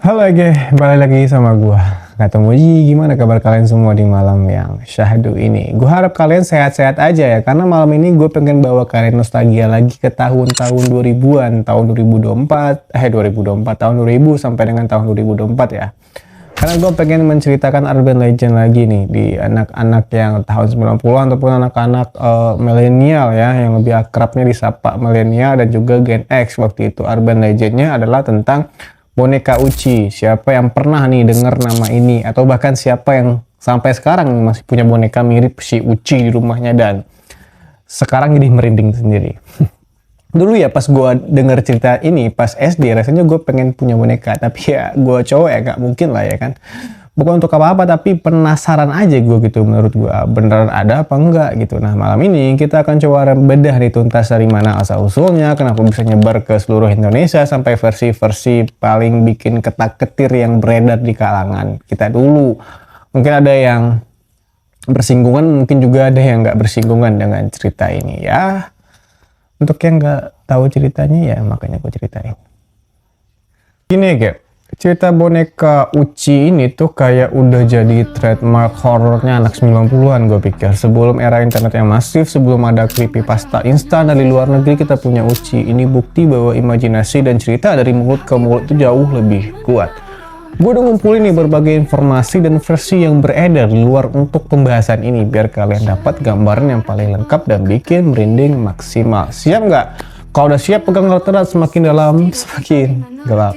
Halo balik lagi sama gua. Kata Moji, gimana kabar kalian semua di malam yang syahdu ini? Gua harap kalian sehat-sehat aja ya, karena malam ini gue pengen bawa kalian nostalgia lagi ke tahun-tahun 2000-an, tahun 2024, tahun 2000 sampai dengan tahun 2024 ya. Karena gue pengen menceritakan urban legend lagi nih di anak-anak yang tahun 90-an ataupun anak-anak milenial ya, yang lebih akrabnya disapa milenial dan juga Gen X waktu itu. Urban legendnya adalah tentang boneka Uci. Siapa yang pernah nih dengar nama ini, atau bahkan siapa yang sampai sekarang masih punya boneka mirip si Uci di rumahnya dan sekarang jadi merinding sendiri. Dulu ya pas gue denger cerita ini pas SD, rasanya gue pengen punya boneka, tapi ya gue cowok ya gak mungkin lah ya kan. Bukan untuk apa-apa, tapi penasaran aja gue gitu, menurut gue beneran ada apa enggak gitu. Nah malam ini kita akan coba bedah nih tuntas dari mana asal-usulnya, kenapa bisa nyebar ke seluruh Indonesia, sampai versi-versi paling bikin ketak-ketir yang beredar di kalangan kita dulu. Mungkin ada yang bersinggungan, mungkin juga ada yang nggak bersinggungan dengan cerita ini ya. Untuk yang nggak tahu ceritanya ya makanya gue ceritain. Gini ya, cerita boneka Uci ini tuh kayak udah jadi trademark horornya anak 90-an gue pikir. Sebelum era internet yang masif, sebelum ada creepypasta instan dari luar negeri, kita punya Uci. Ini bukti bahwa imajinasi dan cerita dari mulut ke mulut itu jauh lebih kuat. Gue udah ngumpulin nih berbagai informasi dan versi yang beredar di luar untuk pembahasan ini, biar kalian dapat gambaran yang paling lengkap dan bikin merinding maksimal. Siap nggak? Kalau udah siap, pegang erat-erat, semakin dalam, semakin gelap.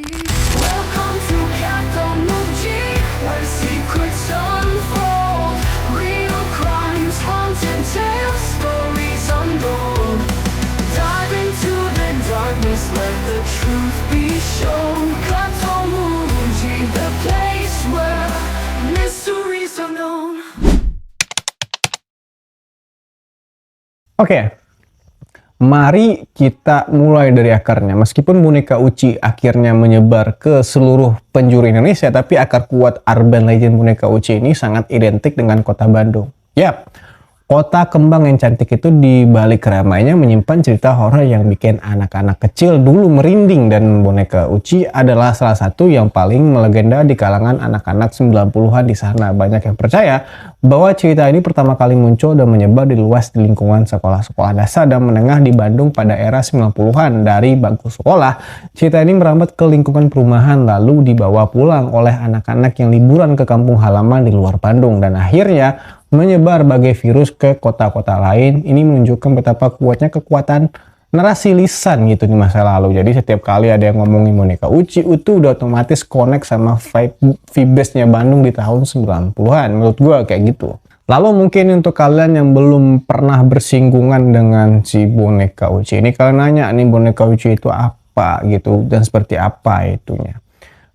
Oke, mari kita mulai dari akarnya. Meskipun boneka Uci akhirnya menyebar ke seluruh penjuru Indonesia, tapi akar kuat urban legend boneka Uci ini sangat identik dengan kota Bandung. Yap, kota kembang yang cantik itu di balik keramainya menyimpan cerita horor yang bikin anak-anak kecil dulu merinding, dan boneka Uci adalah salah satu yang paling melegenda di kalangan anak-anak 90-an di sana. Banyak yang percaya bahwa cerita ini pertama kali muncul dan menyebar di luas di lingkungan sekolah-sekolah dasar dan menengah di Bandung pada era 90-an. Dari bangku sekolah, cerita ini merambat ke lingkungan perumahan, lalu dibawa pulang oleh anak-anak yang liburan ke kampung halaman di luar Bandung, dan akhirnya menyebar bagai virus ke kota-kota lain. Ini menunjukkan betapa kuatnya kekuatan narasi lisan gitu di masa lalu. Jadi setiap kali ada yang ngomongin boneka Uci, itu udah otomatis connect sama vibes-nya Bandung di tahun 90-an. Menurut gue kayak gitu. Lalu mungkin untuk kalian yang belum pernah bersinggungan dengan si boneka Uci ini, kalian nanya nih boneka Uci itu apa gitu dan seperti apa itunya.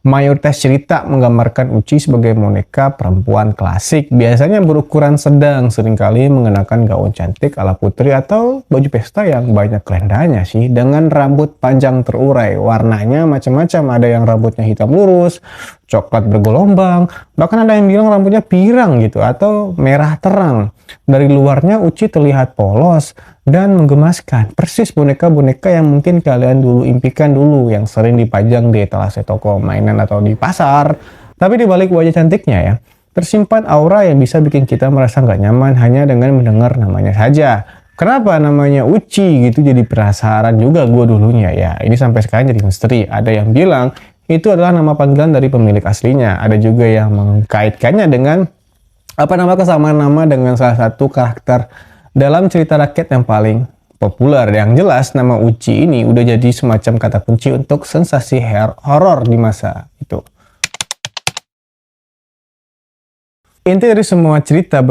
Mayoritas cerita menggambarkan Uci sebagai boneka perempuan klasik, biasanya berukuran sedang, seringkali mengenakan gaun cantik ala putri atau baju pesta yang banyak kelendanya sih, dengan rambut panjang terurai. Warnanya macam-macam, ada yang rambutnya hitam lurus, coklat bergelombang, bahkan ada yang bilang rambutnya pirang gitu atau merah terang. Dari luarnya Uci terlihat polos dan menggemaskan, persis boneka-boneka yang mungkin kalian dulu impikan dulu, yang sering dipajang di etalase toko mainan atau di pasar. Tapi di balik wajah cantiknya ya, tersimpan aura yang bisa bikin kita merasa nggak nyaman hanya dengan mendengar namanya saja. Kenapa namanya Uci gitu, jadi penasaran juga gue dulunya ya. Ini sampai sekarang jadi misteri. Ada yang bilang itu adalah nama panggilan dari pemilik aslinya. Ada juga yang mengkaitkannya dengan kesamaan nama dengan salah satu karakter dalam cerita rakyat yang paling populer. Yang jelas nama Uci ini udah jadi semacam kata kunci untuk sensasi horor di masa itu. Inti dari semua cerita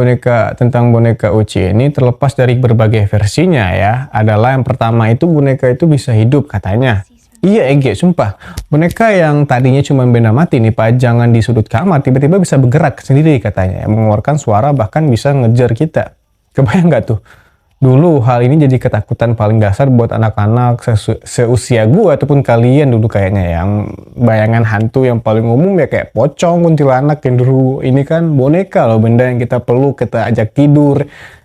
tentang boneka Uci ini, terlepas dari berbagai versinya ya, adalah yang pertama itu boneka itu bisa hidup katanya. Iya sumpah. Boneka yang tadinya cuma benda mati nih, pajangan di sudut kamar, tiba-tiba bisa bergerak sendiri katanya, mengeluarkan suara, bahkan bisa ngejar kita. Kebayang nggak tuh? Dulu hal ini jadi ketakutan paling dasar buat anak-anak seusia gue ataupun kalian dulu kayaknya. Yang bayangan hantu yang paling umum ya kayak pocong, kuntilanak, yang dulu ini kan boneka loh, benda yang kita peluk, kita ajak tidur,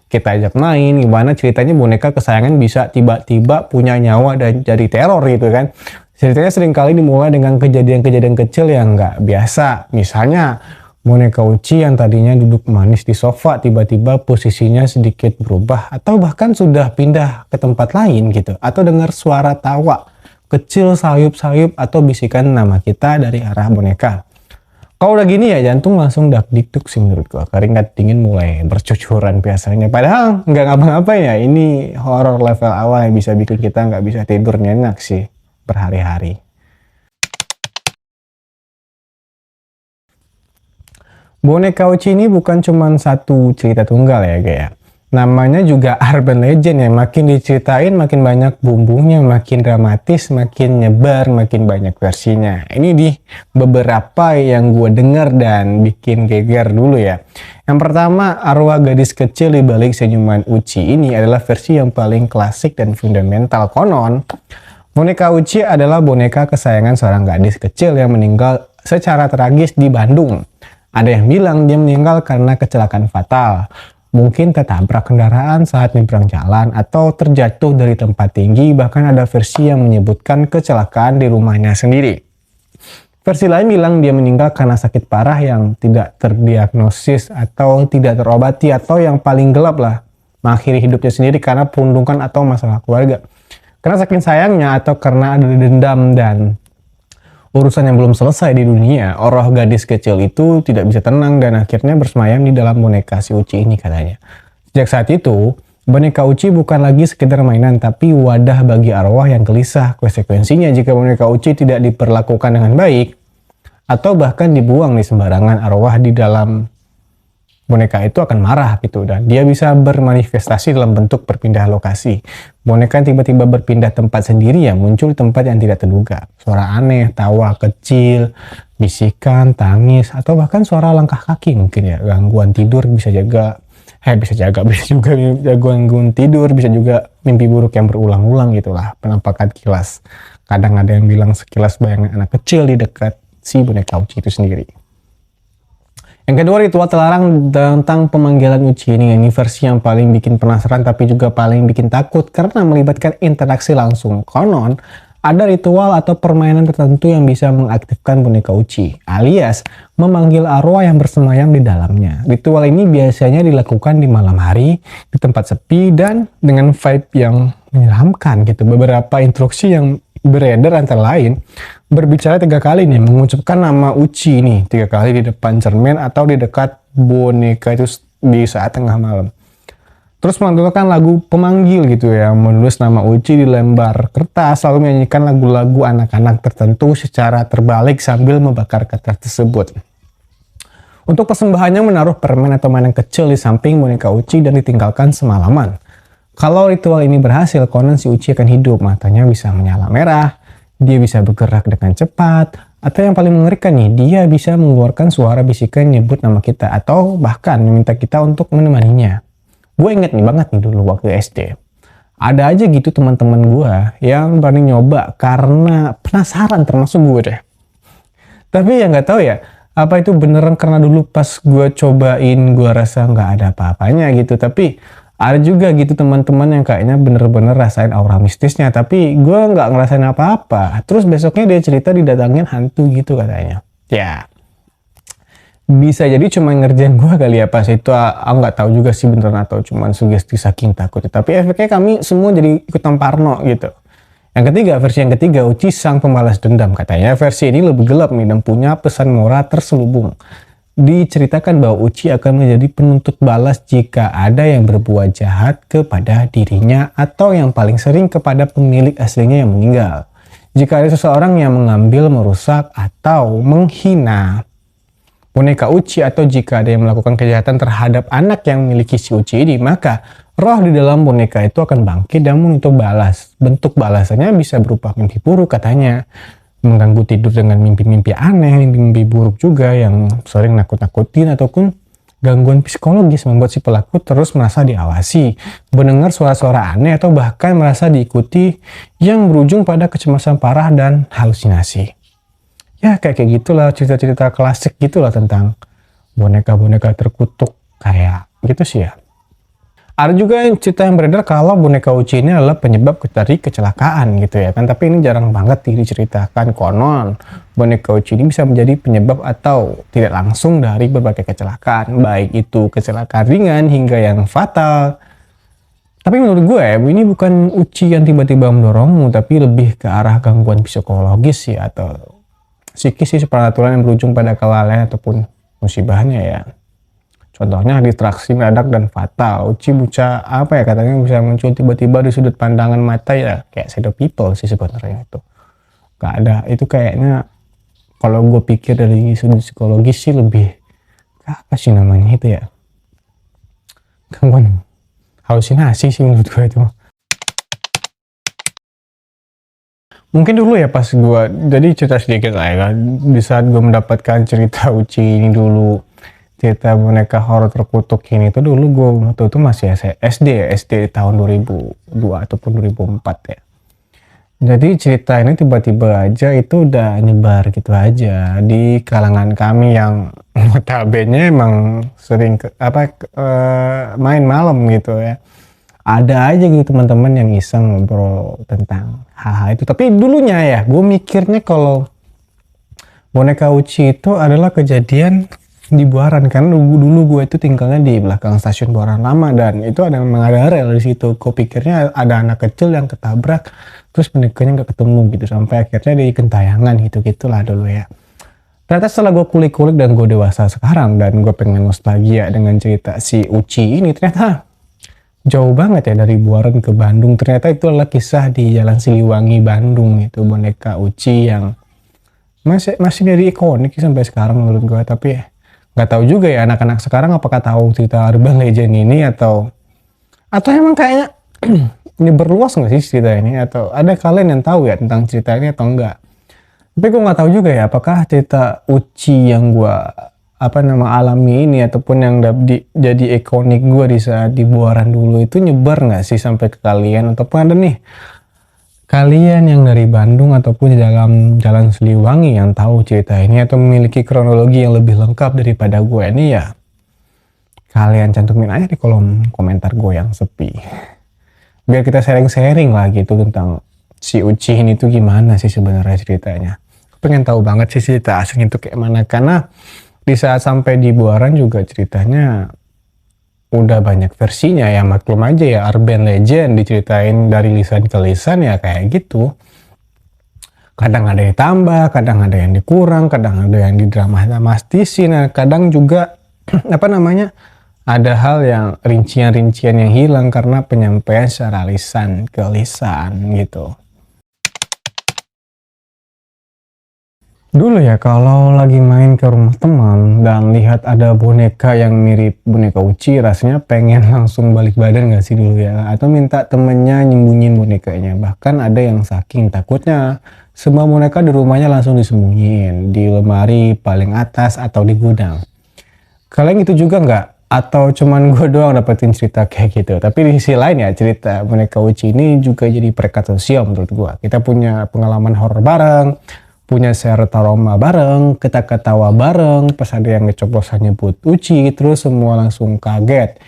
kita ajak main. Gimana ceritanya boneka kesayangan bisa tiba-tiba punya nyawa dan jadi teror gitu kan. Ceritanya seringkali dimulai dengan kejadian-kejadian kecil yang nggak biasa. Misalnya, boneka Uci yang tadinya duduk manis di sofa tiba-tiba posisinya sedikit berubah atau bahkan sudah pindah ke tempat lain gitu. Atau dengar suara tawa kecil sayup-sayup atau bisikan nama kita dari arah boneka. Kalau udah gini ya jantung langsung dak-dikduk sih menurut gua. Keringat dingin mulai bercucuran biasanya. Padahal nggak ngapa-ngapain ya. Ini horror level awal yang bisa bikin kita nggak bisa tidur nyenyak sih berhari-hari. Boneka Uci ini bukan cuma satu cerita tunggal ya kayak. Namanya juga urban legend ya, makin diceritain makin banyak bumbunya, makin dramatis, makin nyebar, makin banyak versinya. Ini di beberapa yang gue denger dan bikin geger dulu ya. Yang pertama, arwah gadis kecil di balik senyuman Uci ini adalah versi yang paling klasik dan fundamental. Konon, boneka Uci adalah boneka kesayangan seorang gadis kecil yang meninggal secara tragis di Bandung. Ada yang bilang dia meninggal karena kecelakaan fatal. Mungkin tertabrak kendaraan saat nyebrang jalan atau terjatuh dari tempat tinggi, bahkan ada versi yang menyebutkan kecelakaan di rumahnya sendiri. Versi lain bilang dia meninggal karena sakit parah yang tidak terdiagnosis atau tidak terobati atau yang paling gelap lah, mengakhiri hidupnya sendiri karena perundungan atau masalah keluarga. Karena saking sayangnya atau karena ada dendam dan urusan yang belum selesai di dunia, roh gadis kecil itu tidak bisa tenang dan akhirnya bersemayam di dalam boneka si Uci ini katanya. Sejak saat itu, boneka Uci bukan lagi sekedar mainan tapi wadah bagi arwah yang gelisah. Konsekuensinya jika boneka Uci tidak diperlakukan dengan baik atau bahkan dibuang di sembarangan, arwah di dalam boneka itu akan marah gitu dan dia bisa bermanifestasi dalam bentuk berpindah lokasi. Boneka yang tiba-tiba berpindah tempat sendiri ya muncul di tempat yang tidak terduga. Suara aneh, tawa kecil, bisikan, tangis, atau bahkan suara langkah kaki mungkin ya. Gangguan tidur bisa bisa juga gangguan tidur, bisa juga mimpi buruk yang berulang-ulang gitulah. Penampakan kilas. Kadang ada yang bilang sekilas bayangan anak kecil di dekat si boneka Uci itu sendiri. Yang kedua, ritual terlarang tentang pemanggilan Uci ini versi yang paling bikin penasaran tapi juga paling bikin takut karena melibatkan interaksi langsung. Konon, ada ritual atau permainan tertentu yang bisa mengaktifkan boneka Uci, alias memanggil arwah yang bersemayam di dalamnya. Ritual ini biasanya dilakukan di malam hari, di tempat sepi, dan dengan vibe yang menyeramkan gitu. Beberapa instruksi yang beredar antara lain berbicara 3 kali nih, mengucapkan nama Uci nih 3 kali di depan cermin atau di dekat boneka itu di saat tengah malam. Terus melantunkan lagu pemanggil gitu ya, menulis nama Uci di lembar kertas, lalu menyanyikan lagu-lagu anak-anak tertentu secara terbalik sambil membakar kertas tersebut. Untuk persembahannya menaruh permen atau mainan kecil di samping boneka Uci dan ditinggalkan semalaman. Kalau ritual ini berhasil, konon si Uci akan hidup, matanya bisa menyala merah, dia bisa bergerak dengan cepat, atau yang paling mengerikan nih, dia bisa mengeluarkan suara bisikan nyebut nama kita, atau bahkan meminta kita untuk menemaninya. Gue inget nih banget nih dulu waktu SD. Ada aja gitu teman-teman gue yang berani nyoba karena penasaran, termasuk gue deh. Tapi ya nggak tahu ya, apa itu beneran karena dulu pas gue cobain gue rasa nggak ada apa-apanya gitu. Tapi ada juga gitu teman-teman yang kayaknya bener-bener rasain aura mistisnya, tapi gue nggak ngerasain apa-apa. Terus besoknya dia cerita didatangin hantu gitu katanya. Ya, bisa jadi cuma ngerjain gue kali ya pas itu. Aku nggak tahu juga sih beneran atau cuma sugesti saking takutnya. Tapi efeknya kami semua jadi ikutan parno gitu. Versi yang ketiga, Uci sang pembalas dendam. Katanya versi ini lebih gelap nih dan punya pesan moral terselubung. Diceritakan bahwa Uci akan menjadi penuntut balas jika ada yang berbuat jahat kepada dirinya atau yang paling sering kepada pemilik aslinya yang meninggal. Jika ada seseorang yang mengambil, merusak, atau menghina boneka Uci atau jika ada yang melakukan kejahatan terhadap anak yang memiliki si Uci ini, maka roh di dalam boneka itu akan bangkit dan menuntut balas. Bentuk balasannya bisa berupa mimpi buruk katanya, mengganggu tidur dengan mimpi-mimpi aneh, mimpi buruk juga yang sering nakut-nakutin ataupun gangguan psikologis membuat si pelaku terus merasa diawasi, mendengar suara-suara aneh atau bahkan merasa diikuti yang berujung pada kecemasan parah dan halusinasi. Ya kayak gitulah cerita-cerita klasik gitulah tentang boneka-boneka terkutuk kayak gitu sih ya. Ada juga yang cerita yang beredar kalau boneka Uci ini adalah penyebab dari kecelakaan gitu ya kan. Tapi ini jarang banget diceritakan. Konon boneka Uci ini bisa menjadi penyebab atau tidak langsung dari berbagai kecelakaan. Baik itu kecelakaan ringan hingga yang fatal. Tapi menurut gue ya, ini bukan Uci yang tiba-tiba mendorongmu, tapi lebih ke arah gangguan psikologis ya, atau psikis sih, supranatural yang berujung pada kelalaian ataupun musibahnya ya. Contohnya distraksi mendadak dan fatal. Uci buca apa ya, katanya bisa muncul tiba-tiba di sudut pandangan mata ya, kayak shadow people sih sebenarnya itu. Gak ada, itu kayaknya kalau gue pikir dari sudut psikologis sih lebih apa sih namanya itu ya, gangguan halusinasi sih menurut gue itu. Mungkin dulu ya pas gue, jadi cerita sedikit lah ya, di saat gue mendapatkan cerita Uci ini dulu, cerita boneka horor terkutuk ini tuh dulu gue waktu itu masih SD tahun 2002 ataupun 2004 ya. Jadi cerita ini tiba-tiba aja itu udah nyebar gitu aja di kalangan kami yang notabene emang sering main malam gitu ya. Ada aja gitu teman-teman yang iseng ngobrol tentang hal-hal itu. Tapi dulunya ya gue mikirnya kalau boneka Uci itu adalah kejadian di Buaran, karena dulu gue itu tinggalnya di belakang stasiun Buaran Lama dan itu memang ada rel di situ. Gue pikirnya ada anak kecil yang ketabrak terus bonekanya nggak ketemu gitu sampai akhirnya di gentayangan gitu-gitulah dulu ya. Ternyata setelah gue kulik-kulik dan gue dewasa sekarang dan gue pengen nostalgia dengan cerita si Uci ini, ternyata jauh banget ya dari Buaran ke Bandung. Ternyata itu adalah kisah di Jalan Siliwangi Bandung, itu boneka Uci yang masih jadi ikonik sampai sekarang menurut gue. Tapi nggak tahu juga ya anak-anak sekarang apakah tahu cerita urban legend ini atau emang kayaknya ini berluas nggak sih cerita ini, atau ada kalian yang tahu ya tentang cerita ini atau enggak. Tapi gue nggak tahu juga ya apakah cerita Uci yang gue alami ini ataupun yang jadi ikonik gue di saat di Buaran dulu itu nyebar nggak sih sampai ke kalian, ataupun ada nih kalian yang dari Bandung ataupun di dalam Jalan Siliwangi yang tahu cerita ini atau memiliki kronologi yang lebih lengkap daripada gue ini, ya kalian cantumin aja di kolom komentar gue yang sepi. Biar kita sharing-sharing lah gitu tentang si Uci ini tuh gimana sih sebenarnya ceritanya. Pengen tahu banget sih cerita aslinya itu kayak mana, karena di saat sampai di Buaran juga ceritanya udah banyak versinya ya, maklum aja ya urban legend diceritain dari lisan ke lisan ya kayak gitu. Kadang ada yang tambah, kadang ada yang dikurang, kadang ada yang didramastisin, kadang juga ada hal yang rincian-rincian yang hilang karena penyampaian secara lisan ke lisan gitu. Dulu ya kalau lagi main ke rumah teman dan lihat ada boneka yang mirip boneka Uci, rasanya pengen langsung balik badan gak sih dulu ya, atau minta temennya nyembunyiin bonekanya. Bahkan ada yang saking takutnya semua boneka di rumahnya langsung disembunyiin di lemari paling atas atau di gudang. Kalian itu juga nggak? Atau cuman gue doang dapetin cerita kayak gitu? Tapi di sisi lain ya cerita boneka Uci ini juga jadi perekat sosial menurut gue. Kita punya pengalaman horor bareng, punya share trauma bareng, kita ketawa bareng, pas ada yang ngecoblosan nyebut Uci, terus semua langsung kaget.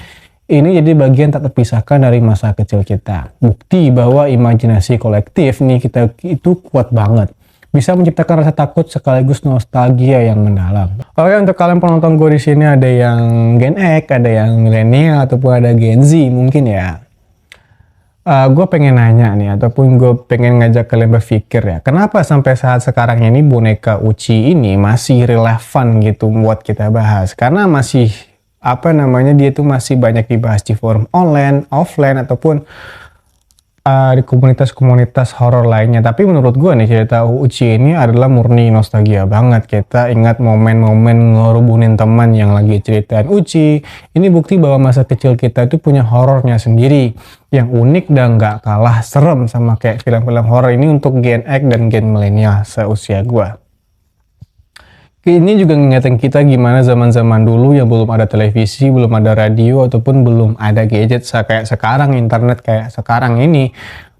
Ini jadi bagian tak terpisahkan dari masa kecil kita. Bukti bahwa imajinasi kolektif nih kita itu kuat banget. Bisa menciptakan rasa takut sekaligus nostalgia yang mendalam. Oke, untuk kalian penonton gue di sini ada yang Gen X, ada yang milenial, ataupun ada Gen Z mungkin ya. Gue pengen nanya nih, ataupun gue pengen ngajak kalian berpikir ya, kenapa sampai saat sekarang ini boneka Uci ini masih relevan gitu buat kita bahas? Karena masih dia tuh masih banyak dibahas di forum online, offline, ataupun di komunitas-komunitas horor lainnya. Tapi menurut gue nih cerita Uci ini adalah murni nostalgia banget. Kita ingat momen-momen ngerubunin teman yang lagi ceritain Uci. Ini bukti bahwa masa kecil kita itu punya horornya sendiri yang unik dan gak kalah serem sama kayak film-film horor ini untuk Gen X dan Gen milenial seusia gue. Ini juga ngingetin kita gimana zaman-zaman dulu yang belum ada televisi, belum ada radio, ataupun belum ada gadget kayak sekarang, internet kayak sekarang ini.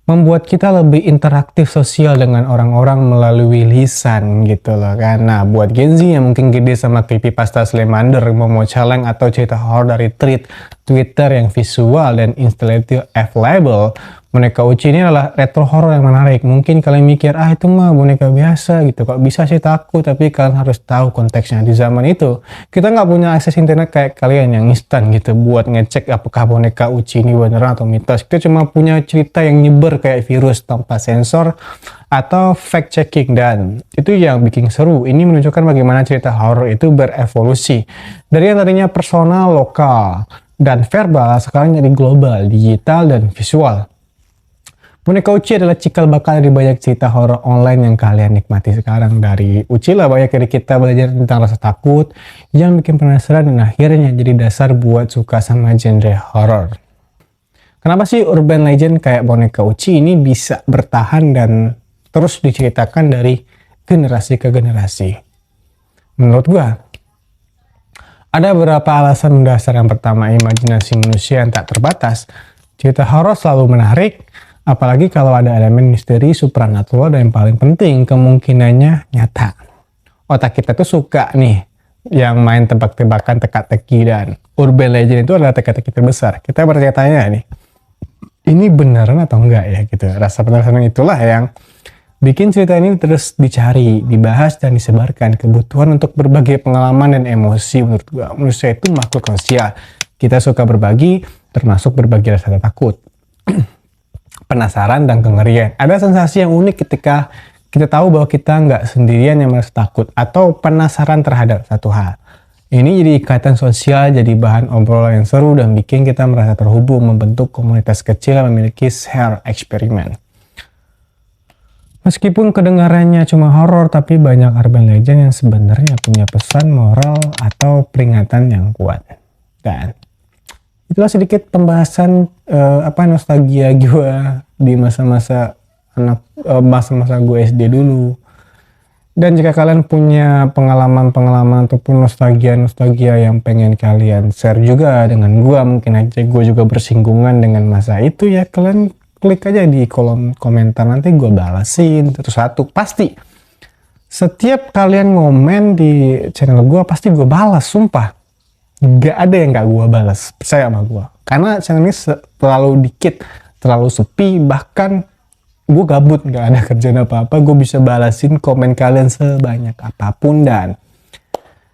membuat kita lebih interaktif sosial dengan orang-orang melalui lisan gitu loh kan. Nah, buat Gen Z yang mungkin gede sama creepypasta Slemander, Momo Celeng, atau cerita horor dari tweet Twitter yang visual dan instantly available, boneka Uci ini adalah retro horror yang menarik. Mungkin kalian mikir, itu mah boneka biasa gitu, kok bisa sih takut, tapi kalian harus tahu konteksnya. Di zaman itu, kita nggak punya akses internet kayak kalian yang instan gitu, buat ngecek apakah boneka Uci ini beneran atau mitos. Kita cuma punya cerita yang nyebar kayak virus tanpa sensor atau fact checking, dan itu yang bikin seru. Ini menunjukkan bagaimana cerita horror itu berevolusi. Dari yang tadinya personal, lokal, dan verbal, sekarang jadi global, digital, dan visual. Boneka Uci adalah cikal bakal dari banyak cerita horor online yang kalian nikmati sekarang. Dari Uci lah banyak dari kita belajar tentang rasa takut yang bikin penasaran dan akhirnya jadi dasar buat suka sama genre horor. Kenapa sih urban legend kayak boneka Uci ini bisa bertahan dan terus diceritakan dari generasi ke generasi? Menurut gua, ada beberapa alasan mendasar. Yang pertama, imajinasi manusia yang tak terbatas. Cerita horor selalu menarik, apalagi kalau ada elemen misteri, supranatural, dan yang paling penting, kemungkinannya nyata. Otak kita tuh suka nih yang main tebak-tebakan, teka-teki, dan urban legend itu adalah teka-teki terbesar. Kita bertanya-tanya nih, ini beneran atau enggak ya gitu. Rasa penasaran itulah yang bikin cerita ini terus dicari, dibahas, dan disebarkan. Kebutuhan untuk berbagai pengalaman dan emosi. Menurut gua, manusia itu makhluk sosial. Kita suka berbagi, termasuk berbagi rasa takut, penasaran, dan kengerian. Ada sensasi yang unik ketika kita tahu bahwa kita nggak sendirian yang merasa takut atau penasaran terhadap satu hal. Ini jadi ikatan sosial, jadi bahan obrolan yang seru, dan bikin kita merasa terhubung, membentuk komunitas kecil yang memiliki share eksperimen. Meskipun kedengarannya cuma horor, tapi banyak urban legend yang sebenarnya punya pesan moral atau peringatan yang kuat. Dan itulah sedikit pembahasan nostalgia gue di masa-masa masa-masa gue SD dulu. Dan jika kalian punya pengalaman-pengalaman ataupun nostalgia yang pengen kalian share juga dengan gue, mungkin aja gue juga bersinggungan dengan masa itu ya, kalian klik aja di kolom komentar, nanti gue balasin satu-satu. Pasti setiap kalian ngomen di channel gue pasti gue balas, sumpah. Gak ada yang gak gue balas, percaya sama gue. Karena channel ini terlalu dikit, terlalu sepi, bahkan gue gabut, gak ada kerjaan apa-apa, gue bisa balasin komen kalian sebanyak apapun. Dan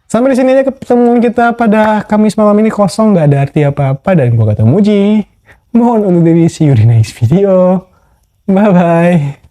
sampai di sini aja pertemuan kita pada Kamis malam ini, kosong, gak ada arti apa-apa, dan gue kata Muji. Mohon undur diri, see you di next video. Bye-bye.